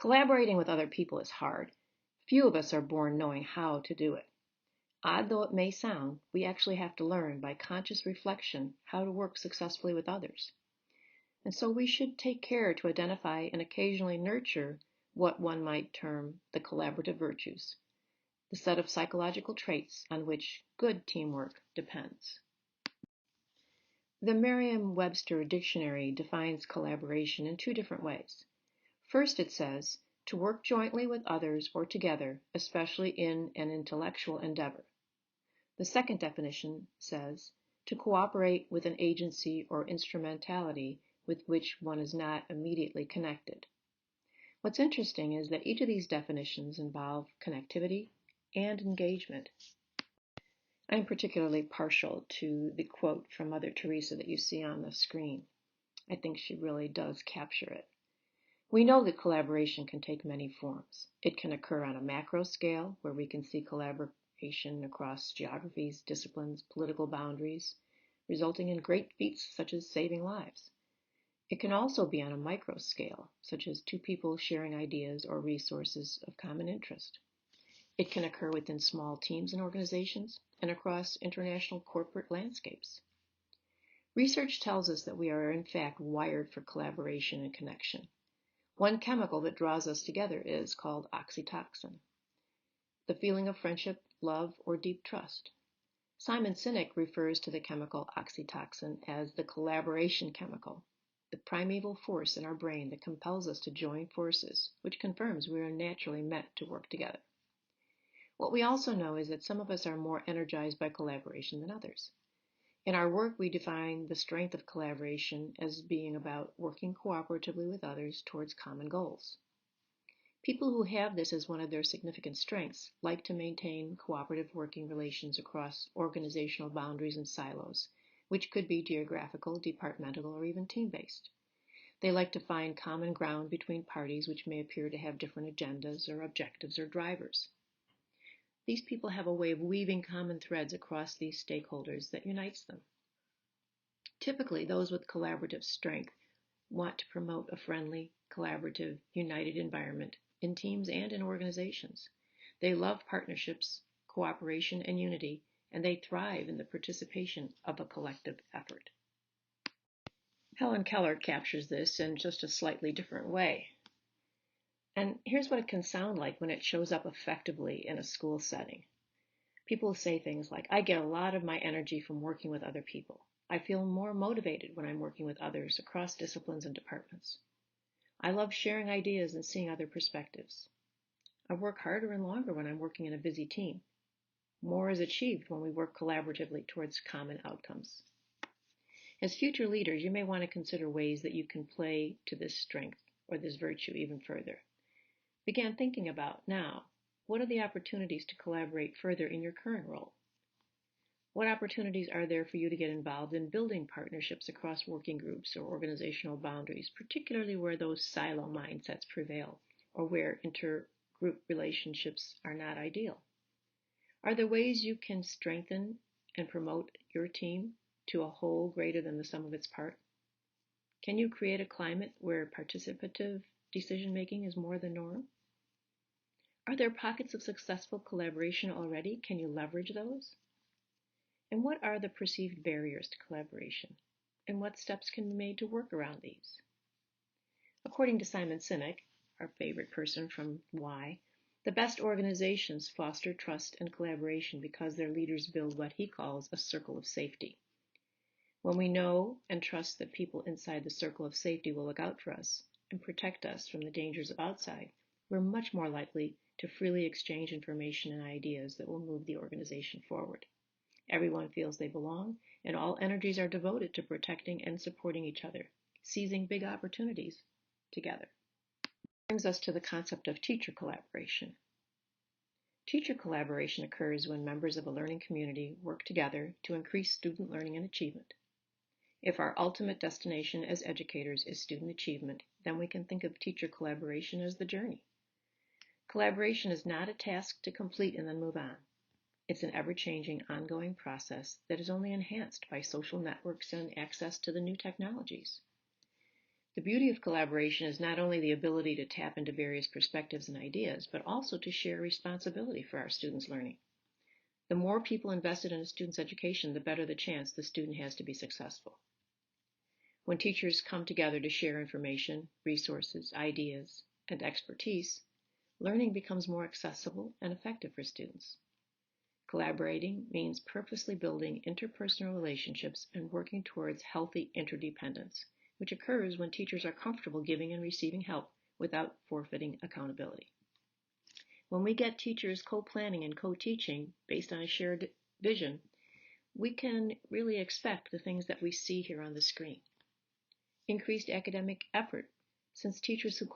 Collaborating with other people is hard. Few of us are born knowing how to do it. Odd though it may sound, we actually have to learn by conscious reflection how to work successfully with others. And so we should take care to identify and occasionally nurture what one might term the collaborative virtues, the set of psychological traits on which good teamwork depends. The Merriam-Webster dictionary defines collaboration in two different ways. First, it says, to work jointly with others or together, especially in an intellectual endeavor. The second definition says, to cooperate with an agency or instrumentality with which one is not immediately connected. What's interesting is that each of these definitions involve connectivity and engagement. I'm particularly partial to the quote from Mother Teresa that you see on the screen. I think she really does capture it. We know that collaboration can take many forms. It can occur on a macro scale, where we can see collaboration across geographies, disciplines, political boundaries, resulting in great feats such as saving lives. It can also be on a micro scale, such as two people sharing ideas or resources of common interest. It can occur within small teams and organizations and across international corporate landscapes. Research tells us that we are in fact wired for collaboration and connection. One chemical that draws us together is called oxytocin, the feeling of friendship, love, or deep trust. Simon Sinek refers to the chemical oxytocin as the collaboration chemical, the primeval force in our brain that compels us to join forces, which confirms we are naturally meant to work together. What we also know is that some of us are more energized by collaboration than others. In our work, we define the strength of collaboration as being about working cooperatively with others towards common goals. People who have this as one of their significant strengths like to maintain cooperative working relations across organizational boundaries and silos, which could be geographical, departmental, or even team-based. They like to find common ground between parties which may appear to have different agendas or objectives or drivers. These people have a way of weaving common threads across these stakeholders that unites them. Typically, those with collaborative strength want to promote a friendly, collaborative, united environment in teams and in organizations. They love partnerships, cooperation, and unity, and they thrive in the participation of a collective effort. Helen Keller captures this in just a slightly different way. And here's what it can sound like when it shows up effectively in a school setting. People say things like, I get a lot of my energy from working with other people. I feel more motivated when I'm working with others across disciplines and departments. I love sharing ideas and seeing other perspectives. I work harder and longer when I'm working in a busy team. More is achieved when we work collaboratively towards common outcomes. As future leaders, you may want to consider ways that you can play to this strength or this virtue even further. Begin thinking about now, what are the opportunities to collaborate further in your current role? What opportunities are there for you to get involved in building partnerships across working groups or organizational boundaries, particularly where those silo mindsets prevail or where intergroup relationships are not ideal? Are there ways you can strengthen and promote your team to a whole greater than the sum of its parts? Can you create a climate where participative decision-making is more the norm? Are there pockets of successful collaboration already? Can you leverage those? And what are the perceived barriers to collaboration? And what steps can be made to work around these? According to Simon Sinek, our favorite person from Why, the best organizations foster trust and collaboration because their leaders build what he calls a circle of safety. When we know and trust that people inside the circle of safety will look out for us and protect us from the dangers of outside, we're much more likely to freely exchange information and ideas that will move the organization forward. Everyone feels they belong, and all energies are devoted to protecting and supporting each other, seizing big opportunities together. Brings us to the concept of teacher collaboration. Teacher collaboration occurs when members of a learning community work together to increase student learning and achievement. If our ultimate destination as educators is student achievement, then we can think of teacher collaboration as the journey. Collaboration is not a task to complete and then move on. It's an ever-changing, ongoing process that is only enhanced by social networks and access to the new technologies. The beauty of collaboration is not only the ability to tap into various perspectives and ideas, but also to share responsibility for our students' learning. The more people invested in a student's education, the better the chance the student has to be successful. When teachers come together to share information, resources, ideas, and expertise, learning becomes more accessible and effective for students. Collaborating means purposely building interpersonal relationships and working towards healthy interdependence, which occurs when teachers are comfortable giving and receiving help without forfeiting accountability. When we get teachers co-planning and co-teaching based on a shared vision, we can really expect the things that we see here on the screen. Increased academic effort. Since teachers who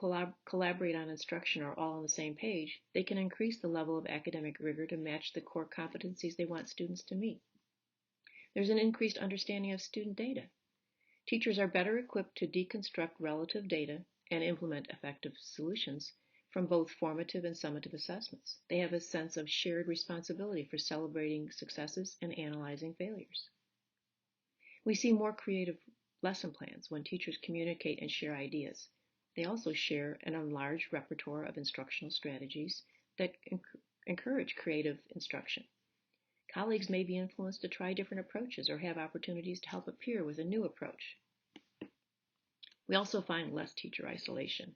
collaborate on instruction are all on the same page, they can increase the level of academic rigor to match the core competencies they want students to meet. There's an increased understanding of student data. Teachers are better equipped to deconstruct relative data and implement effective solutions from both formative and summative assessments. They have a sense of shared responsibility for celebrating successes and analyzing failures. We see more creative lesson plans when teachers communicate and share ideas. They also share an enlarged repertoire of instructional strategies that encourage creative instruction. Colleagues may be influenced to try different approaches or have opportunities to help a peer with a new approach. We also find less teacher isolation.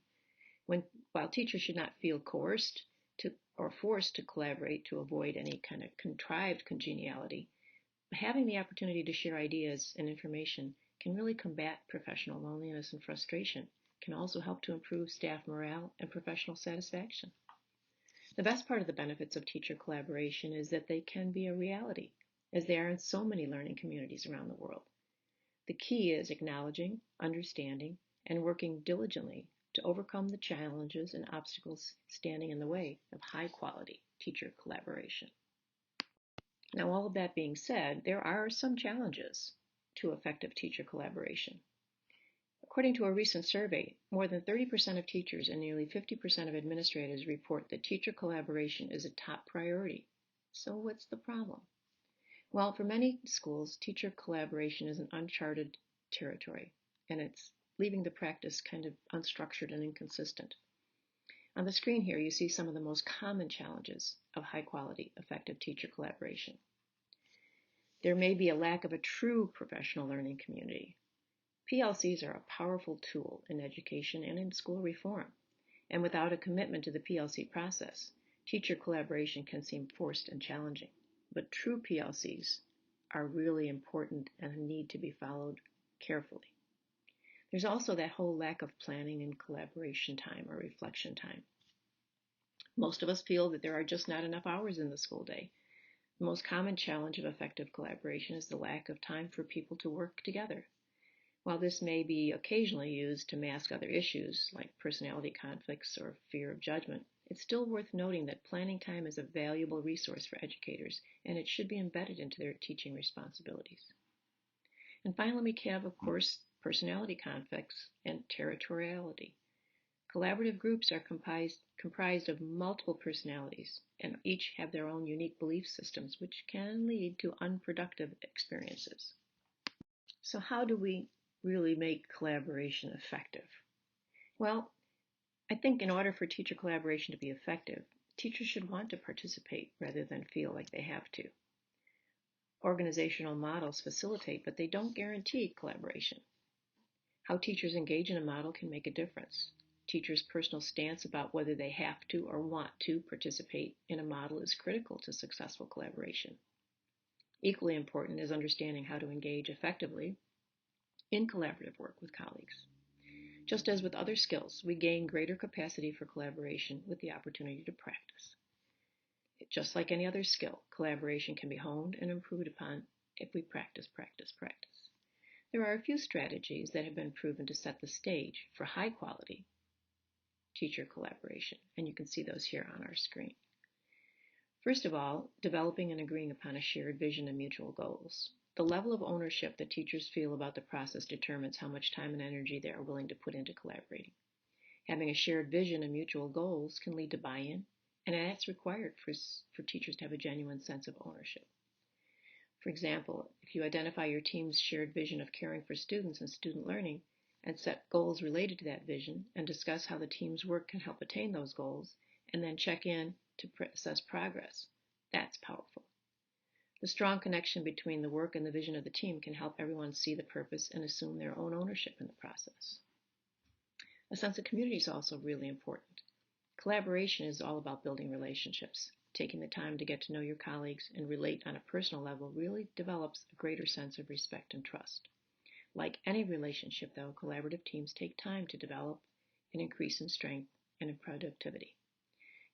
While teachers should not feel coerced or forced to collaborate to avoid any kind of contrived congeniality, having the opportunity to share ideas and information can really combat professional loneliness and frustration, can also help to improve staff morale and professional satisfaction. The best part of the benefits of teacher collaboration is that they can be a reality, as they are in so many learning communities around the world. The key is acknowledging, understanding, and working diligently to overcome the challenges and obstacles standing in the way of high-quality teacher collaboration. Now, all of that being said, there are some challenges to effective teacher collaboration. According to a recent survey, more than 30% of teachers and nearly 50% of administrators report that teacher collaboration is a top priority. So what's the problem? Well, for many schools, teacher collaboration is an uncharted territory, and it's leaving the practice kind of unstructured and inconsistent. On the screen here, you see some of the most common challenges of high-quality, effective teacher collaboration. There may be a lack of a true professional learning community. PLCs are a powerful tool in education and in school reform, and without a commitment to the PLC process, teacher collaboration can seem forced and challenging. But true PLCs are really important and need to be followed carefully. There's also that whole lack of planning and collaboration time or reflection time. Most of us feel that there are just not enough hours in the school day. The most common challenge of effective collaboration is the lack of time for people to work together. While this may be occasionally used to mask other issues like personality conflicts or fear of judgment, it's still worth noting that planning time is a valuable resource for educators, and it should be embedded into their teaching responsibilities. And finally, we have, of course, personality conflicts and territoriality. Collaborative groups are comprised of multiple personalities, and each have their own unique belief systems, which can lead to unproductive experiences. So how do we really make collaboration effective? Well, I think in order for teacher collaboration to be effective, teachers should want to participate rather than feel like they have to. Organizational models facilitate, but they don't guarantee collaboration. How teachers engage in a model can make a difference. Teachers' personal stance about whether they have to or want to participate in a model is critical to successful collaboration. Equally important is understanding how to engage effectively in collaborative work with colleagues. Just as with other skills, we gain greater capacity for collaboration with the opportunity to practice. Just like any other skill, collaboration can be honed and improved upon if we practice. There are a few strategies that have been proven to set the stage for high quality teacher collaboration, and you can see those here on our screen. First of all, developing and agreeing upon a shared vision and mutual goals. The level of ownership that teachers feel about the process determines how much time and energy they are willing to put into collaborating. Having a shared vision and mutual goals can lead to buy-in, and that's required for teachers to have a genuine sense of ownership. For example, if you identify your team's shared vision of caring for students and student learning, and set goals related to that vision and discuss how the team's work can help attain those goals, and then check in to assess progress. That's powerful. The strong connection between the work and the vision of the team can help everyone see the purpose and assume their own ownership in the process. A sense of community is also really important. Collaboration is all about building relationships. Taking the time to get to know your colleagues and relate on a personal level really develops a greater sense of respect and trust. Like any relationship, though, collaborative teams take time to develop and increase in strength and in productivity.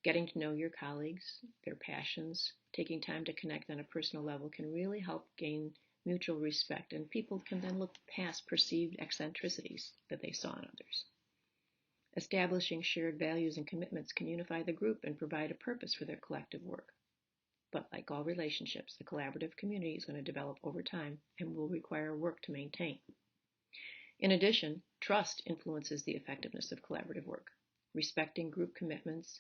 Getting to know your colleagues, their passions, taking time to connect on a personal level can really help gain mutual respect, and people can then look past perceived eccentricities that they saw in others. Establishing shared values and commitments can unify the group and provide a purpose for their collective work. But like all relationships, the collaborative community is going to develop over time and will require work to maintain. In addition, trust influences the effectiveness of collaborative work. Respecting group commitments,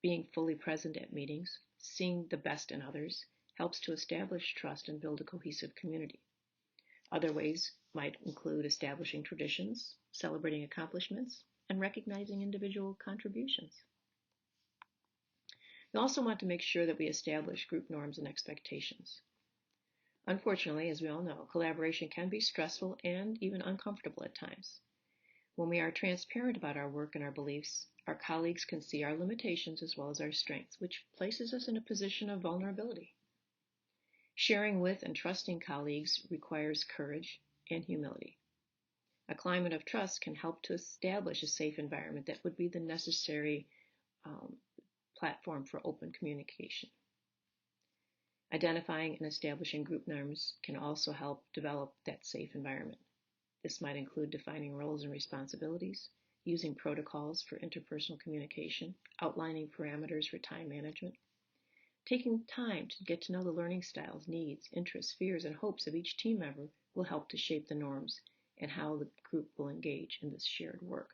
being fully present at meetings, seeing the best in others, helps to establish trust and build a cohesive community. Other ways might include establishing traditions, celebrating accomplishments, and recognizing individual contributions. We also want to make sure that we establish group norms and expectations. Unfortunately, as we all know, collaboration can be stressful and even uncomfortable at times. When we are transparent about our work and our beliefs, our colleagues can see our limitations as well as our strengths, which places us in a position of vulnerability. Sharing with and trusting colleagues requires courage and humility. A climate of trust can help to establish a safe environment that would be the necessary platform for open communication. Identifying and establishing group norms can also help develop that safe environment. This might include defining roles and responsibilities, using protocols for interpersonal communication, outlining parameters for time management. Taking time to get to know the learning styles, needs, interests, fears, and hopes of each team member will help to shape the norms and how the group will engage in this shared work.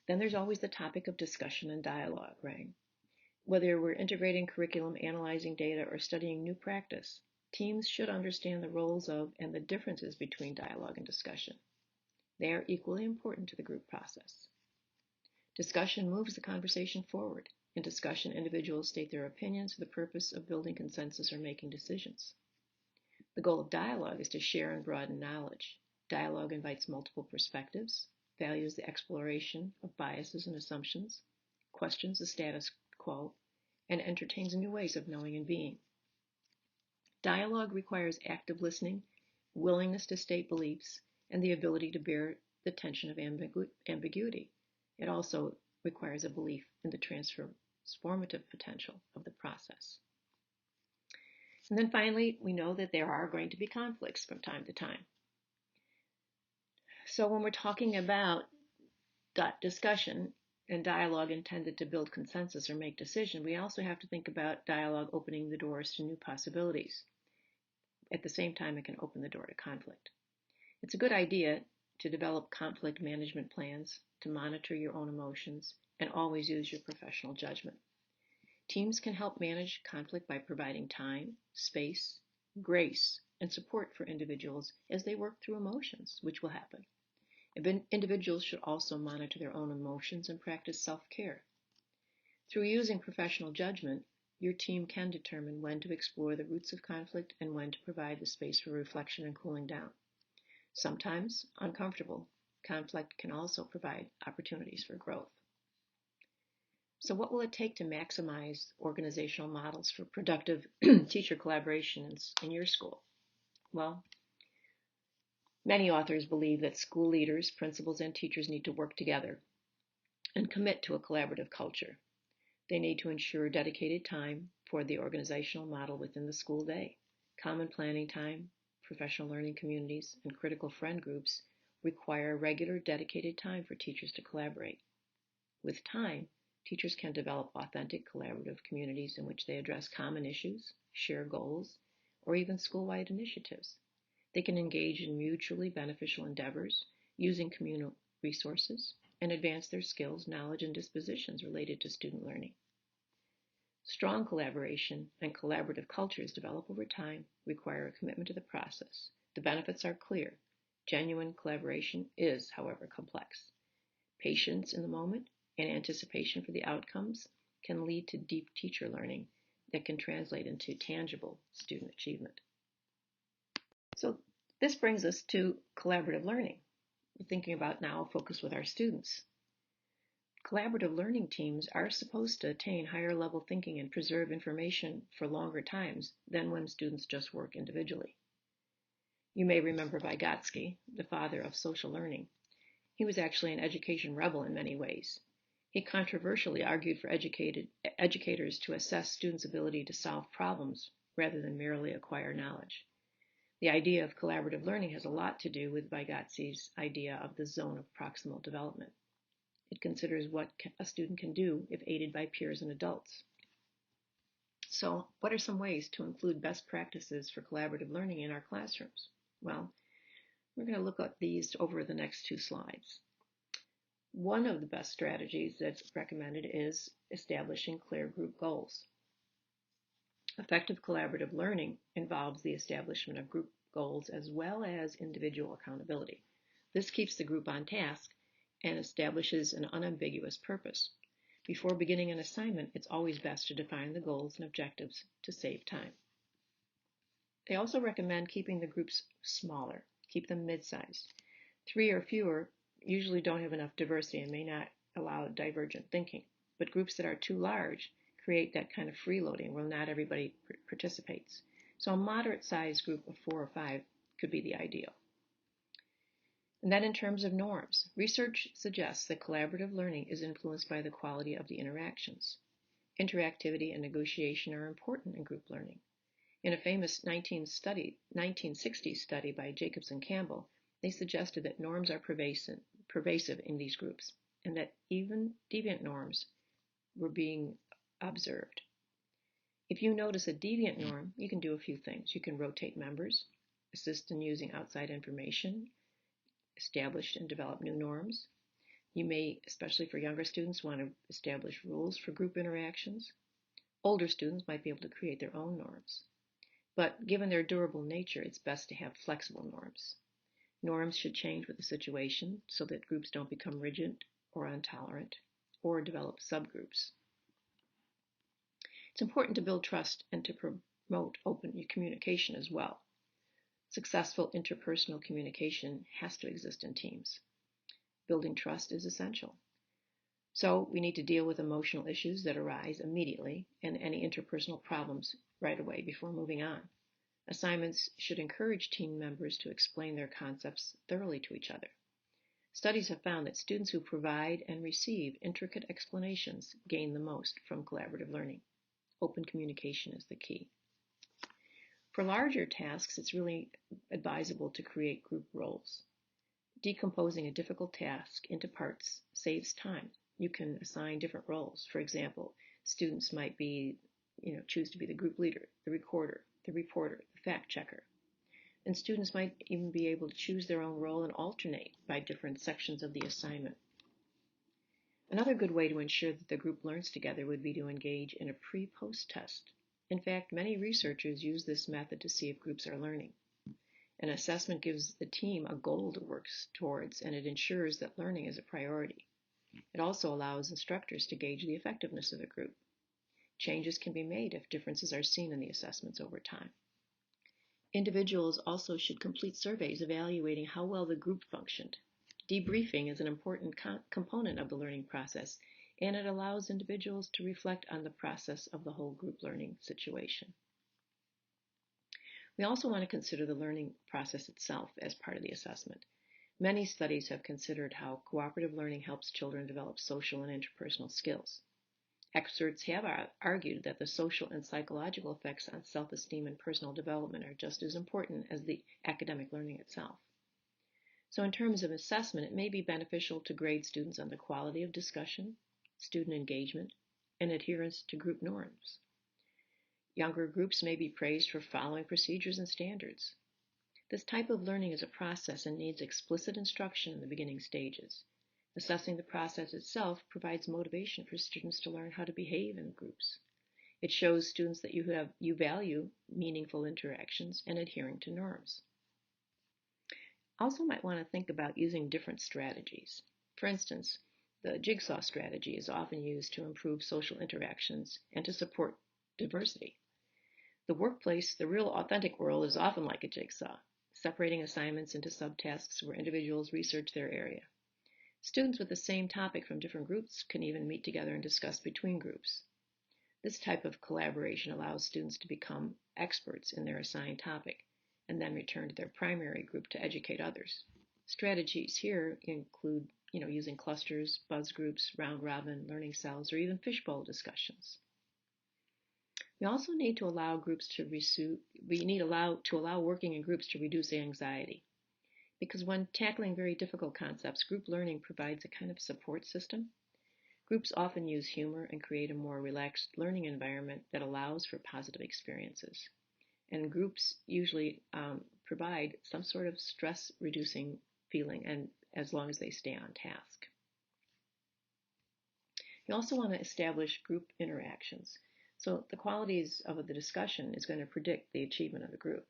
Then there's always the topic of discussion and dialogue, right? Whether we're integrating curriculum, analyzing data, or studying new practice, teams should understand the roles of and the differences between dialogue and discussion. They are equally important to the group process. Discussion moves the conversation forward. In discussion, individuals state their opinions for the purpose of building consensus or making decisions. The goal of dialogue is to share and broaden knowledge. Dialogue invites multiple perspectives, values the exploration of biases and assumptions, questions the status quo, and entertains new ways of knowing and being. Dialogue requires active listening, willingness to state beliefs, and the ability to bear the tension of ambiguity. It also requires a belief in the transformative potential of the process. And then finally, we know that there are going to be conflicts from time to time. So when we're talking about discussion and dialogue intended to build consensus or make decision, we also have to think about dialogue opening the doors to new possibilities. At the same time, it can open the door to conflict. It's a good idea to develop conflict management plans, to monitor your own emotions, and always use your professional judgment. Teams can help manage conflict by providing time, space, grace, and support for individuals as they work through emotions, which will happen. Individuals should also monitor their own emotions and practice self-care. Through using professional judgment, your team can determine when to explore the roots of conflict and when to provide the space for reflection and cooling down. Sometimes uncomfortable, conflict can also provide opportunities for growth. So what will it take to maximize organizational models for productive teacher collaboration in your school? Well, many authors believe that school leaders, principals, and teachers need to work together and commit to a collaborative culture. They need to ensure dedicated time for the organizational model within the school day. Common planning time, professional learning communities, and critical friend groups require regular dedicated time for teachers to collaborate. With time, teachers can develop authentic collaborative communities in which they address common issues, share goals, or even school-wide initiatives. They can engage in mutually beneficial endeavors using communal resources and advance their skills, knowledge, and dispositions related to student learning. Strong collaboration and collaborative cultures develop over time, require a commitment to the process. The benefits are clear. Genuine collaboration is, however, complex. Patience in the moment and anticipation for the outcomes can lead to deep teacher learning that can translate into tangible student achievement. So this brings us to collaborative learning. We're thinking about now focus with our students. Collaborative learning teams are supposed to attain higher level thinking and preserve information for longer times than when students just work individually. You may remember Vygotsky, the father of social learning. He was actually an education rebel in many ways. He controversially argued for educators to assess students' ability to solve problems rather than merely acquire knowledge. The idea of collaborative learning has a lot to do with Vygotski's idea of the zone of proximal development. It considers what a student can do if aided by peers and adults. So, what are some ways to include best practices for collaborative learning in our classrooms? Well, we're going to look at these over the next two slides. One of the best strategies that's recommended is establishing clear group goals. Effective collaborative learning involves the establishment of group goals as well as individual accountability. This keeps the group on task and establishes an unambiguous purpose. Before beginning an assignment, it's always best to define the goals and objectives to save time. They also recommend keeping the groups smaller, keep them mid-sized. 3 or fewer usually don't have enough diversity and may not allow divergent thinking, but groups that are too large create that kind of freeloading where not everybody participates. So a moderate-sized group of 4 or 5 could be the ideal. And then in terms of norms, research suggests that collaborative learning is influenced by the quality of the interactions. Interactivity and negotiation are important in group learning. In a famous 1960s study by Jacobs and Campbell, they suggested that norms are pervasive in these groups, and that even deviant norms were being observed. If you notice a deviant norm, you can do a few things. You can rotate members, assist in using outside information, establish and develop new norms. You may, especially for younger students, want to establish rules for group interactions. Older students might be able to create their own norms. But given their durable nature, it's best to have flexible norms. Norms should change with the situation so that groups don't become rigid or intolerant or develop subgroups. It's important to build trust and to promote open communication as well. Successful interpersonal communication has to exist in teams. Building trust is essential. So we need to deal with emotional issues that arise immediately and any interpersonal problems right away before moving on. Assignments should encourage team members to explain their concepts thoroughly to each other. Studies have found that students who provide and receive intricate explanations gain the most from collaborative learning. Open communication is the key. For larger tasks, it's really advisable to create group roles. Decomposing a difficult task into parts saves time. You can assign different roles. For example, students might choose to be the group leader, the recorder, the reporter, the fact checker. And students might even be able to choose their own role and alternate by different sections of the assignment. Another good way to ensure that the group learns together would be to engage in a pre-post test. In fact, many researchers use this method to see if groups are learning. An assessment gives the team a goal to work towards, and it ensures that learning is a priority. It also allows instructors to gauge the effectiveness of a group. Changes can be made if differences are seen in the assessments over time. Individuals also should complete surveys evaluating how well the group functioned. Debriefing is an important component of the learning process, and it allows individuals to reflect on the process of the whole group learning situation. We also want to consider the learning process itself as part of the assessment. Many studies have considered how cooperative learning helps children develop social and interpersonal skills. Experts have argued that the social and psychological effects on self-esteem and personal development are just as important as the academic learning itself. So in terms of assessment, it may be beneficial to grade students on the quality of discussion, student engagement, and adherence to group norms. Younger groups may be praised for following procedures and standards. This type of learning is a process and needs explicit instruction in the beginning stages. Assessing the process itself provides motivation for students to learn how to behave in groups. It shows students that you value meaningful interactions and adhering to norms. Also might want to think about using different strategies. For instance, the jigsaw strategy is often used to improve social interactions and to support diversity. The workplace, the real authentic world, is often like a jigsaw, separating assignments into subtasks where individuals research their area. Students with the same topic from different groups can even meet together and discuss between groups. This type of collaboration allows students to become experts in their assigned topic and then return to their primary group to educate others. Strategies here include, using clusters, buzz groups, round robin, learning cells, or even fishbowl discussions. We also need to allow working in groups to reduce anxiety. Because when tackling very difficult concepts, group learning provides a kind of support system. Groups often use humor and create a more relaxed learning environment that allows for positive experiences. And groups usually provide some sort of stress reducing feeling, and as long as they stay on task. You also want to establish group interactions. So the qualities of the discussion is going to predict the achievement of the group.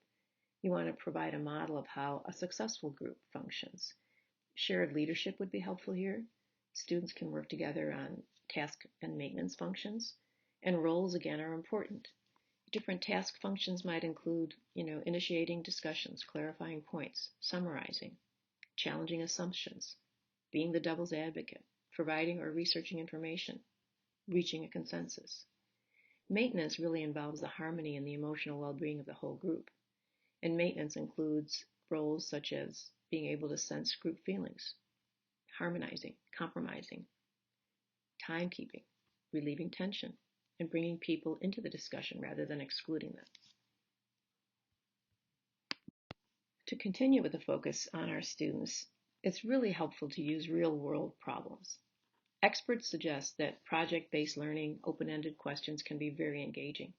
You want to provide a model of how a successful group functions. Shared leadership would be helpful here. Students can work together on task and maintenance functions, and roles again are important. Different task functions might include, initiating discussions, clarifying points, summarizing, challenging assumptions, being the devil's advocate, providing or researching information, reaching a consensus. Maintenance really involves the harmony and the emotional well-being of the whole group. And maintenance includes roles such as being able to sense group feelings, harmonizing, compromising, timekeeping, relieving tension, and bringing people into the discussion rather than excluding them. To continue with the focus on our students, it's really helpful to use real-world problems. Experts suggest that project-based learning, open-ended questions can be very engaging.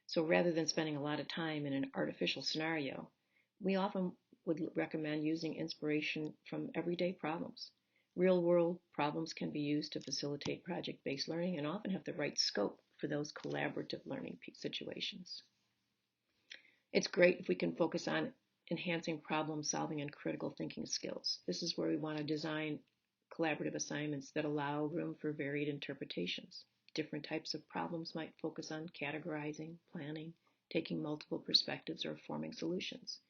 So rather than spending a lot of time in an artificial scenario, we often would recommend using inspiration from everyday problems. Real-world problems can be used to facilitate project-based learning and often have the right scope for those collaborative learning situations. It's great if we can focus on enhancing problem solving and critical thinking skills. This is where we want to design collaborative assignments that allow room for varied interpretations. Different types of problems might focus on categorizing, planning, taking multiple perspectives, or forming solutions.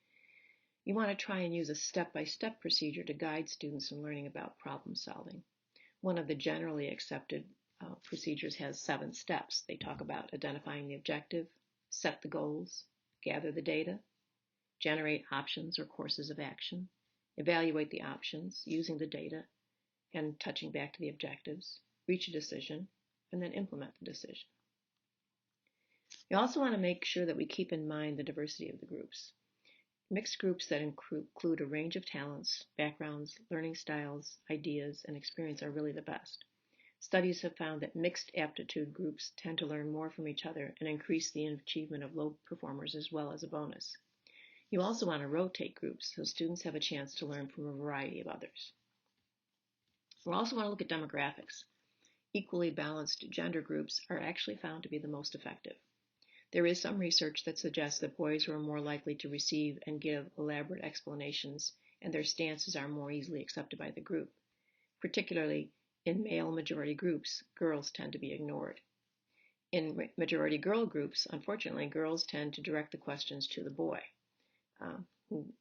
You want to try and use a step-by-step procedure to guide students in learning about problem solving. One of the generally accepted procedures has 7 steps. They talk about identifying the objective, set the goals, gather the data, generate options or courses of action, evaluate the options using the data and touching back to the objectives, reach a decision, and then implement the decision. We also want to make sure that we keep in mind the diversity of the groups. Mixed groups that include a range of talents, backgrounds, learning styles, ideas, and experience are really the best. Studies have found that mixed aptitude groups tend to learn more from each other and increase the achievement of low performers as well as a bonus. You also want to rotate groups so students have a chance to learn from a variety of others. We also want to look at demographics. Equally balanced gender groups are actually found to be the most effective. There is some research that suggests that boys are more likely to receive and give elaborate explanations, and their stances are more easily accepted by the group. Particularly in male majority groups, girls tend to be ignored. In majority girl groups, unfortunately, girls tend to direct the questions to the boy.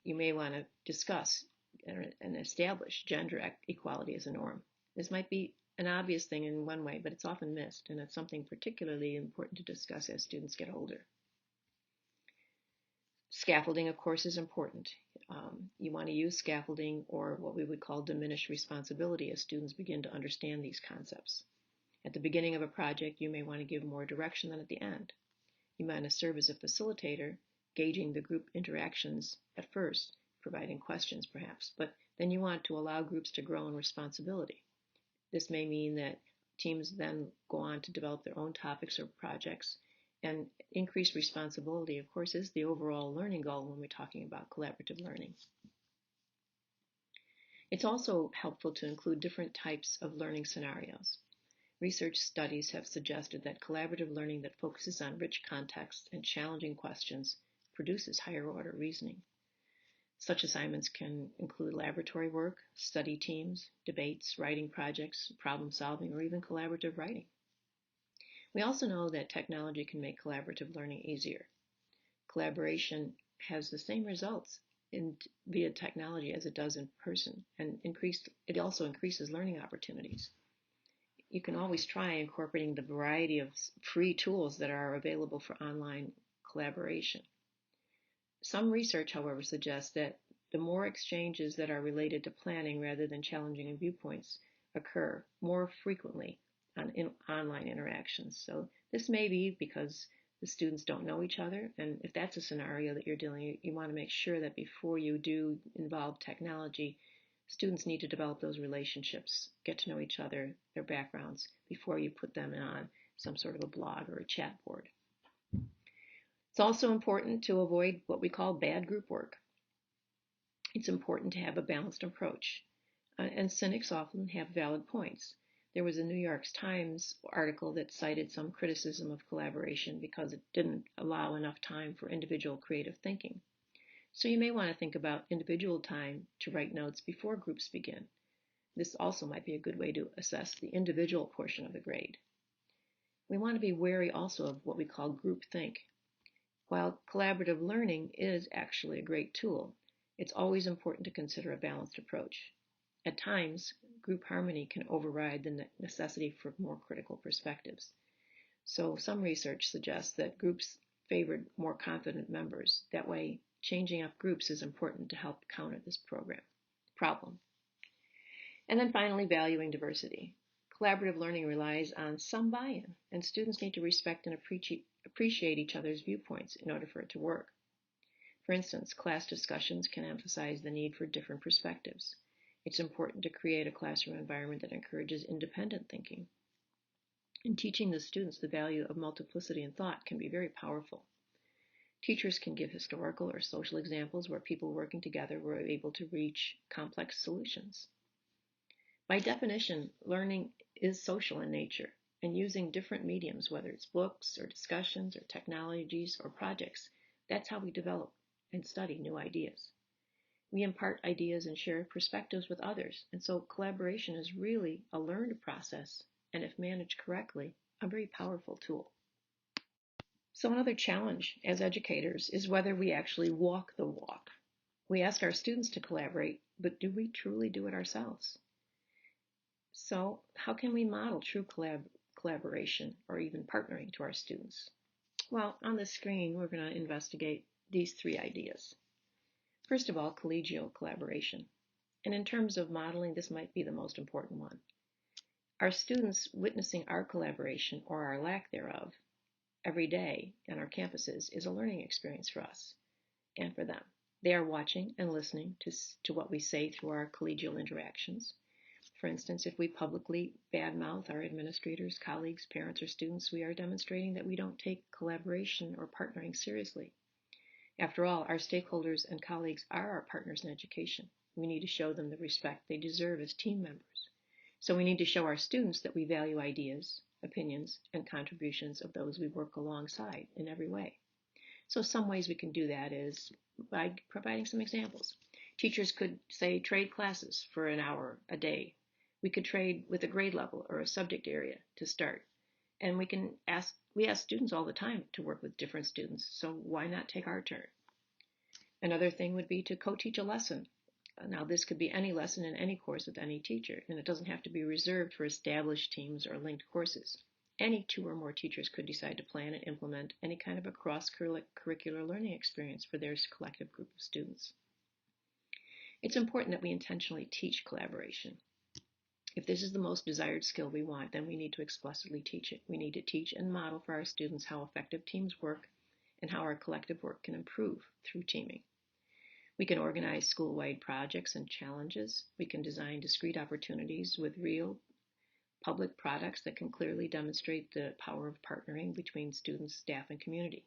You may want to discuss and establish gender equality as a norm. This might be an obvious thing in one way, but it's often missed, and it's something particularly important to discuss as students get older. Scaffolding, of course, is important. You want to use scaffolding or what we would call diminished responsibility as students begin to understand these concepts. At the beginning of a project, you may want to give more direction than at the end. You might want to serve as a facilitator, gauging the group interactions at first, providing questions perhaps, but then you want to allow groups to grow in responsibility. This may mean that teams then go on to develop their own topics or projects, and increased responsibility, of course, is the overall learning goal when we're talking about collaborative learning. It's also helpful to include different types of learning scenarios. Research studies have suggested that collaborative learning that focuses on rich context and challenging questions produces higher order reasoning. Such assignments can include laboratory work, study teams, debates, writing projects, problem solving, or even collaborative writing. We also know that technology can make collaborative learning easier. Collaboration has the same results via technology as it does in person, and it also increases learning opportunities. You can always try incorporating the variety of free tools that are available for online collaboration. Some research, however, suggests that the more exchanges that are related to planning rather than challenging viewpoints occur more frequently in online interactions. So this may be because the students don't know each other, and if that's a scenario that you're dealing with, you want to make sure that before you do involve technology, students need to develop those relationships, get to know each other, their backgrounds, before you put them on some sort of a blog or a chat board. It's also important to avoid what we call bad group work. It's important to have a balanced approach, and cynics often have valid points. There was a New York Times article that cited some criticism of collaboration because it didn't allow enough time for individual creative thinking. So you may want to think about individual time to write notes before groups begin. This also might be a good way to assess the individual portion of the grade. We want to be wary also of what we call groupthink. While collaborative learning is actually a great tool, it's always important to consider a balanced approach. At times, group harmony can override the necessity for more critical perspectives. So some research suggests that groups favored more confident members. That way, changing up groups is important to help counter this problem. And then finally, valuing diversity. Collaborative learning relies on some buy-in, and students need to respect and appreciate each other's viewpoints in order for it to work. For instance, class discussions can emphasize the need for different perspectives. It's important to create a classroom environment that encourages independent thinking. And teaching the students the value of multiplicity in thought can be very powerful. Teachers can give historical or social examples where people working together were able to reach complex solutions. By definition, learning is social in nature, and using different mediums, whether it's books or discussions or technologies or projects, that's how we develop and study new ideas. We impart ideas and share perspectives with others, and so collaboration is really a learned process, and if managed correctly, a very powerful tool. So another challenge as educators is whether we actually walk the walk. We ask our students to collaborate, but do we truly do it ourselves? So how can we model true collaboration or even partnering to our students? Well, on the screen, we're going to investigate these three ideas. First of all, collegial collaboration. And in terms of modeling, this might be the most important one. Our students witnessing our collaboration or our lack thereof every day on our campuses is a learning experience for us and for them. They are watching and listening to what we say through our collegial interactions. For instance, if we publicly badmouth our administrators, colleagues, parents, or students, we are demonstrating that we don't take collaboration or partnering seriously. After all, our stakeholders and colleagues are our partners in education. We need to show them the respect they deserve as team members. So we need to show our students that we value ideas, opinions, and contributions of those we work alongside in every way. So some ways we can do that is by providing some examples. Teachers could, say, trade classes for an hour a day. We could trade with a grade level or a subject area to start. And we ask students all the time to work with different students, so why not take our turn? Another thing would be to co-teach a lesson. Now, this could be any lesson in any course with any teacher, and it doesn't have to be reserved for established teams or linked courses. Any two or more teachers could decide to plan and implement any kind of a cross-curricular learning experience for their collective group of students. It's important that we intentionally teach collaboration. If this is the most desired skill we want, then we need to explicitly teach it. We need to teach and model for our students how effective teams work and how our collective work can improve through teaming. We can organize school-wide projects and challenges. We can design discrete opportunities with real public products that can clearly demonstrate the power of partnering between students, staff, and community.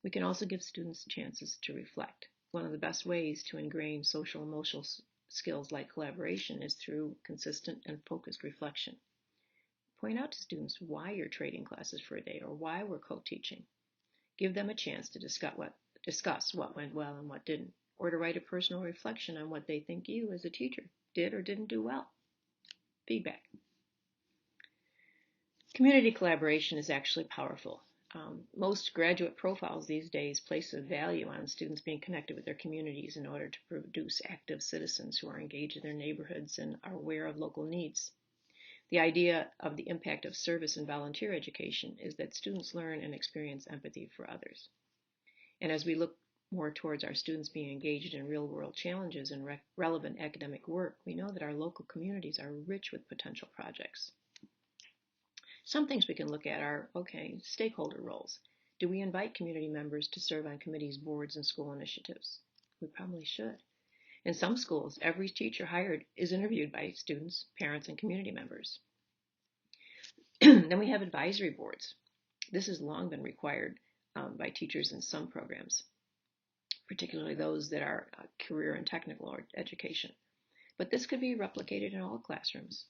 We can also give students chances to reflect. One of the best ways to ingrain social and emotional skills like collaboration is through consistent and focused reflection. Point out to students why you're trading classes for a day or why we're co-teaching. Give them a chance to discuss what went well and what didn't, or to write a personal reflection on what they think you, as a teacher, did or didn't do well. Feedback. Community collaboration is actually powerful. Most graduate profiles these days place a value on students being connected with their communities in order to produce active citizens who are engaged in their neighborhoods and are aware of local needs. The idea of the impact of service and volunteer education is that students learn and experience empathy for others. And as we look more towards our students being engaged in real-world challenges and relevant academic work, we know that our local communities are rich with potential projects. Some things we can look at are, stakeholder roles. Do we invite community members to serve on committees, boards, and school initiatives? We probably should. In some schools, every teacher hired is interviewed by students, parents, and community members. Then we have advisory boards. This has long been required by teachers in some programs, particularly those that are career and technical education. But this could be replicated in all classrooms.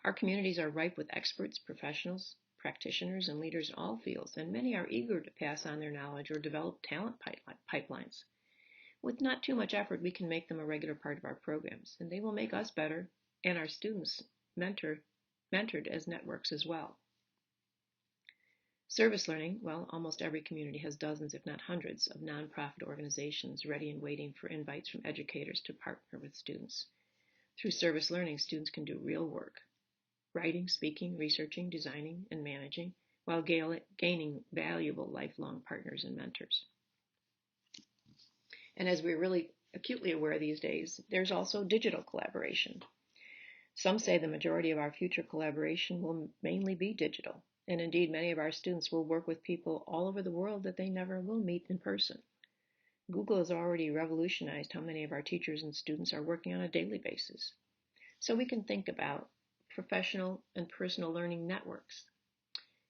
Our communities are ripe with experts, professionals, practitioners, and leaders in all fields, and many are eager to pass on their knowledge or develop talent pipelines. With not too much effort, we can make them a regular part of our programs, and they will make us better and our students mentored as networks as well. Service learning, well, almost every community has dozens, if not hundreds, of nonprofit organizations ready and waiting for invites from educators to partner with students. Through service learning, students can do real work, writing, speaking, researching, designing, and managing, while gaining valuable lifelong partners and mentors. And as we're really acutely aware these days, there's also digital collaboration. Some say the majority of our future collaboration will mainly be digital, and indeed many of our students will work with people all over the world that they never will meet in person. Google has already revolutionized how many of our teachers and students are working on a daily basis. So we can think about professional and personal learning networks.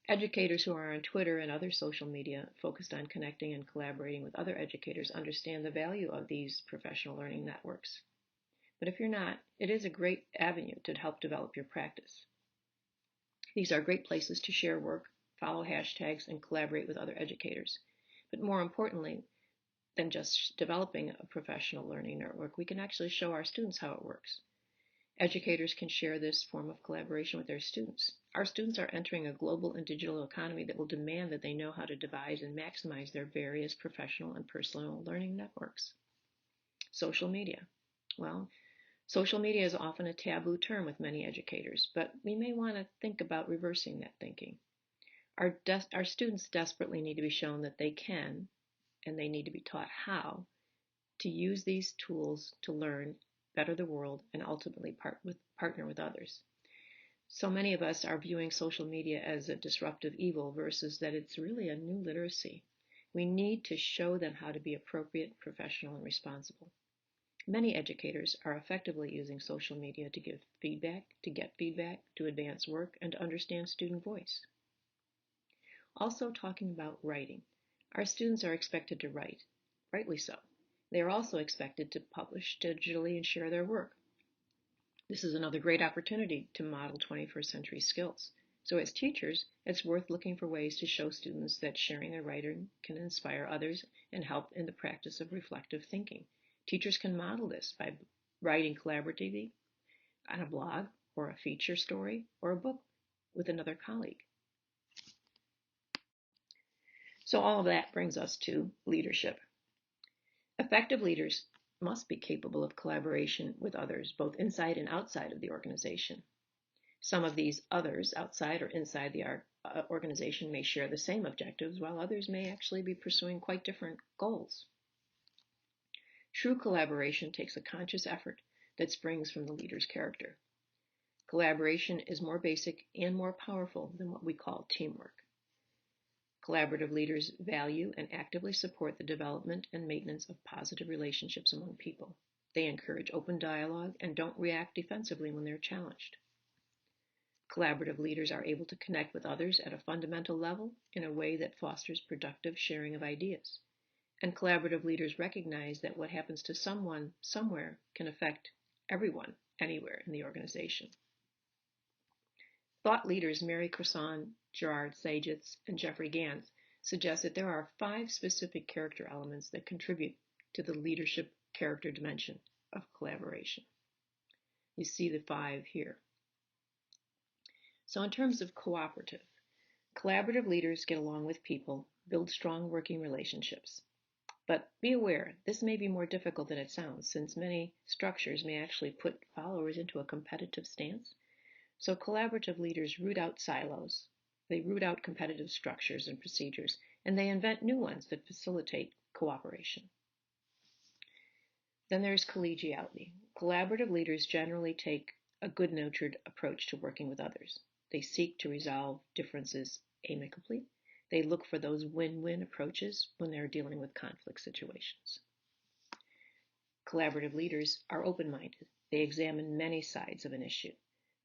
Educators who are on Twitter and other social media focused on connecting and collaborating with other educators understand the value of these professional learning networks. But if you're not, it is a great avenue to help develop your practice. These are great places to share work, follow hashtags, and collaborate with other educators. But more importantly than just developing a professional learning network, we can actually show our students how it works. Educators can share this form of collaboration with their students. Our students are entering a global and digital economy that will demand that they know how to devise and maximize their various professional and personal learning networks. Social media. Well, social media is often a taboo term with many educators, but we may want to think about reversing that thinking. Our students desperately need to be shown that they can, and they need to be taught how, to use these tools to learn, better the world, and ultimately partner with others. So many of us are viewing social media as a disruptive evil versus that it's really a new literacy. We need to show them how to be appropriate, professional, and responsible. Many educators are effectively using social media to give feedback, to get feedback, to advance work, and to understand student voice. Also talking about writing. Our students are expected to write, rightly so. They are also expected to publish digitally and share their work. This is another great opportunity to model 21st century skills. So as teachers, it's worth looking for ways to show students that sharing their writing can inspire others and help in the practice of reflective thinking. Teachers can model this by writing collaboratively on a blog or a feature story or a book with another colleague. So all of that brings us to leadership. Effective leaders must be capable of collaboration with others, both inside and outside of the organization. Some of these others, outside or inside the organization, may share the same objectives, while others may actually be pursuing quite different goals. True collaboration takes a conscious effort that springs from the leader's character. Collaboration is more basic and more powerful than what we call teamwork. Collaborative leaders value and actively support the development and maintenance of positive relationships among people. They encourage open dialogue and don't react defensively when they're challenged. Collaborative leaders are able to connect with others at a fundamental level in a way that fosters productive sharing of ideas. And collaborative leaders recognize that what happens to someone somewhere can affect everyone anywhere in the organization. Thought leaders Mary Croissant, Gerard Sajitz, and Jeffrey Gans suggest that there are 5 specific character elements that contribute to the leadership character dimension of collaboration. You see the 5 here. So in terms of collaborative leaders get along with people, build strong working relationships. But be aware, this may be more difficult than it sounds, since many structures may actually put followers into a competitive stance. So collaborative leaders root out silos, they root out competitive structures and procedures, and they invent new ones that facilitate cooperation. Then there's collegiality. Collaborative leaders generally take a good-natured approach to working with others. They seek to resolve differences amicably. They look for those win-win approaches when they're dealing with conflict situations. Collaborative leaders are open-minded. They examine many sides of an issue.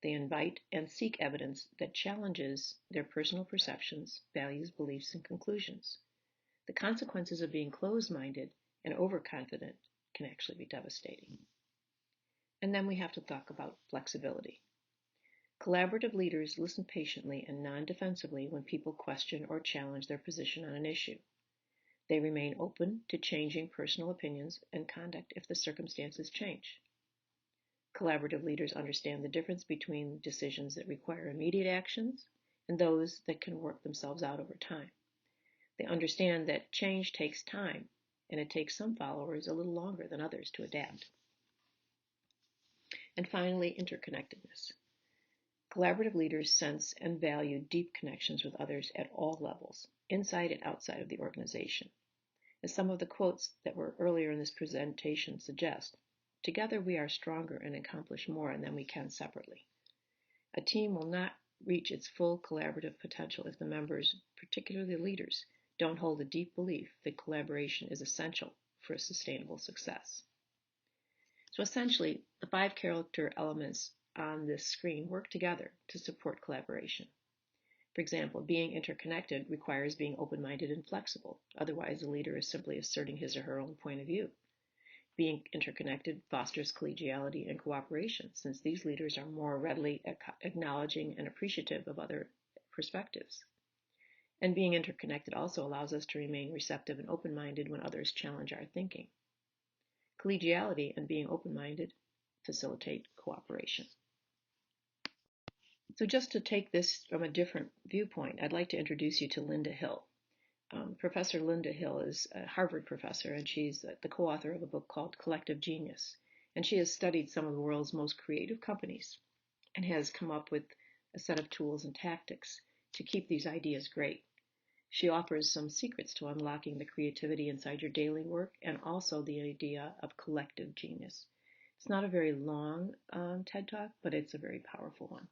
They invite and seek evidence that challenges their personal perceptions, values, beliefs, and conclusions. The consequences of being closed-minded and overconfident can actually be devastating. And then we have to talk about flexibility. Collaborative leaders listen patiently and non-defensively when people question or challenge their position on an issue. They remain open to changing personal opinions and conduct if the circumstances change. Collaborative leaders understand the difference between decisions that require immediate actions and those that can work themselves out over time. They understand that change takes time, and it takes some followers a little longer than others to adapt. And finally, interconnectedness. Collaborative leaders sense and value deep connections with others at all levels, inside and outside of the organization. As some of the quotes that were earlier in this presentation suggest, together we are stronger and accomplish more than we can separately. A team will not reach its full collaborative potential if the members, particularly the leaders, don't hold a deep belief that collaboration is essential for a sustainable success. So essentially, the 5 character elements on this screen work together to support collaboration. For example, being interconnected requires being open-minded and flexible. Otherwise, the leader is simply asserting his or her own point of view. Being interconnected fosters collegiality and cooperation, since these leaders are more readily acknowledging and appreciative of other perspectives. And being interconnected also allows us to remain receptive and open-minded when others challenge our thinking. Collegiality and being open-minded facilitate cooperation. So just to take this from a different viewpoint, I'd like to introduce you to Linda Hill. Professor Linda Hill is a Harvard professor, and she's the co-author of a book called Collective Genius. And she has studied some of the world's most creative companies and has come up with a set of tools and tactics to keep these ideas great. She offers some secrets to unlocking the creativity inside your daily work and also the idea of collective genius. It's not a very long TED Talk, but it's a very powerful one.